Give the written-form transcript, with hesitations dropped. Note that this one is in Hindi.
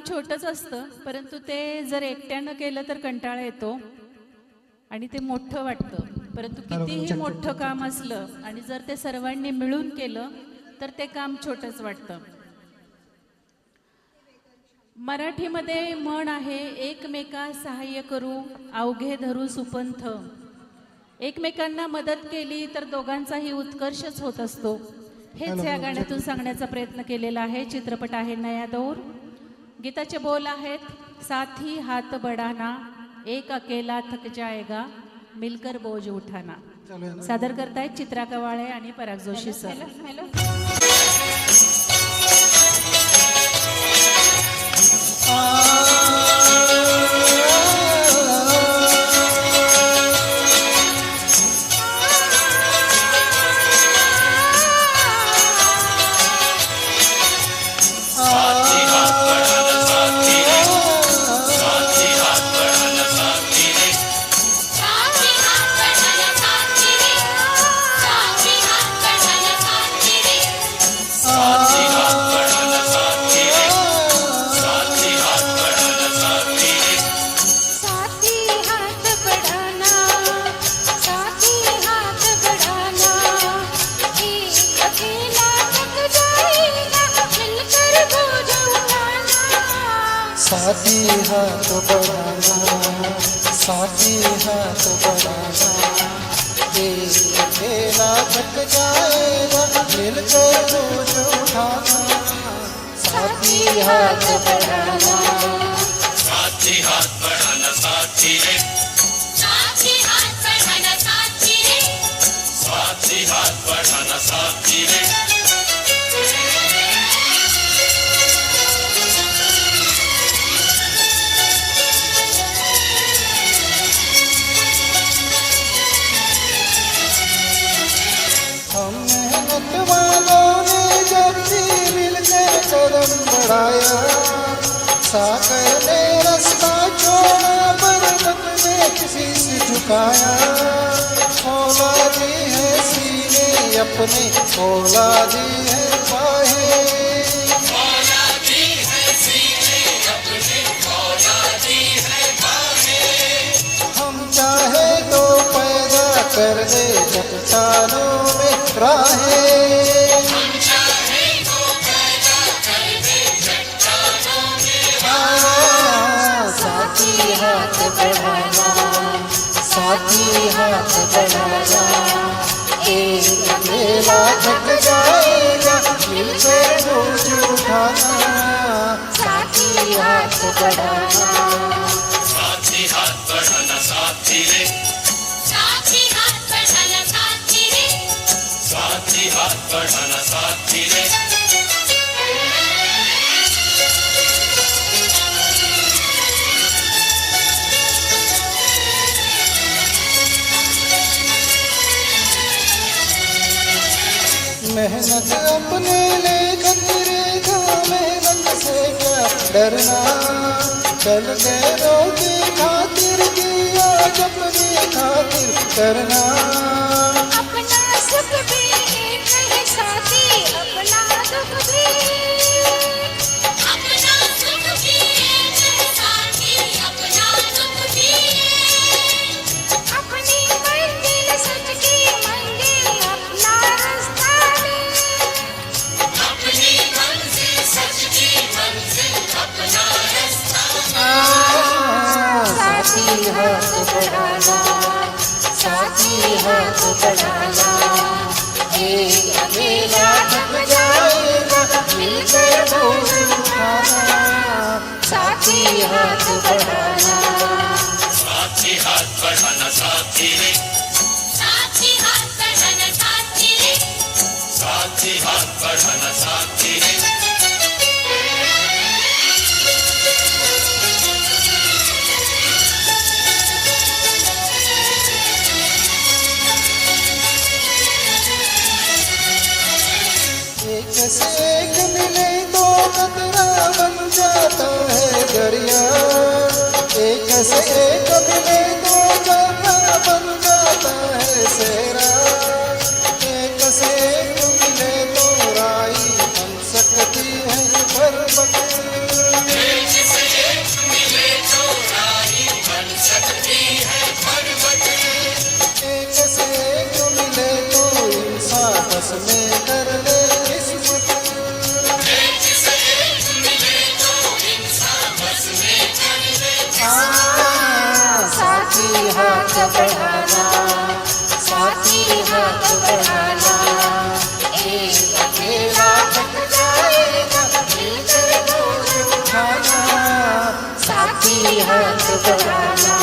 छोटंच असतं, परंतु ते जर एकट्यानं केलं तर कंटाळा येतो आणि ते मोठं वाटतं. परंतु कितीही मोठं काम असलं आणि जर ते सर्वांनी मिळून केलं तर ते काम छोटंच वाटतं. मराठीमध्ये म्हण आहे, एकमेका सहाय्य करू अवघे धरू सुपंथ. एकमेकांना मदत केली तर दोघांचाही उत्कर्षच होत असतो. हेच या गाण्यातून सांगण्याचा प्रयत्न केलेला आहे. चित्रपट आहे नया दौर. गीताचे बोल आहेत, साथी हात बडाना एक अकेला थक जाएगा मिलकर बोझ उठाना. सादर करतायत चित्रा कवाळे आणि पराग जोशी सर. साथी हाथ बढ़ाना, साथी हाथ बढ़ाना, एक अकेला थक जाएगा मिलकर बोझ उठाना. साथी हाथ बढ़ाना, साथी हाथ बढ़ाना साथी रे, साथी हाथ बढ़ाना साथी रे, साथी हाथ बढ़ाना साथी रे. हम मेहनत वालों ने जब भी मिलकर कदम बढ़ाया, सागर ने रास्ता छोड़ा पर्वत ने किसी से झुकाया. औलादी है सीने अपने, औलादी है बाहें, औलादी है सीने अपने, औलादी है बाहें. हम चाहे तो पैदा कर दे चट्टानों में राहें. हम चाहे तो पैदा कर दे चट्टानों में राहें. साथी हाथ बढ़ाना, साथी हाथ बढ़ाना, एक अकेला थक जाएगा मिलकर बोझ उठाना. साथी हाथ बढ़ाना, साथी हाथ बढ़ाना साथी रे, साथी हाथ बढ़ाना साथी रे, साथी हाथ बढ़ाना साथी रे. मेहनत अपने लेकर गिरेगा, मेहनत से क्या डरना. कल गैरों की खातिर किया, जब भी खातिर करना. अपना सुख भी एक है साथी, अपना दुख भी, अपना सुख भी एक है साथी, अपना दुख भी. अपनी मंजिल सच की मंजिल, अपना रास्ता भी, अपनी मंजिल सच की मंजिल, अपना रास्ता. साथी हाथ बढ़ाना, साथी हाथ बढ़ाना, एक अकेला थक जाएगा मिलकर बोझ उठाना. साथी हाथ बढ़ाना, साथी हाथ बढ़ाना साथी रे, साथी हाथ बढ़ाना साथी रे, साथी हाथ बढ़ाना साथी रे. एक से एक मिले तो कतरा बन जाता है दरिया. एक से एक मिले तो कतरा बन जाता है सेरा. एक से एक मिले तो राई बन सकती है पर्वत. एक बढ़ाना, साथी हाथ बढ़ाना। एक अकेला थक जाएगा, मिलकर बोझ उठाना, साथी हाथ बढ़ाना।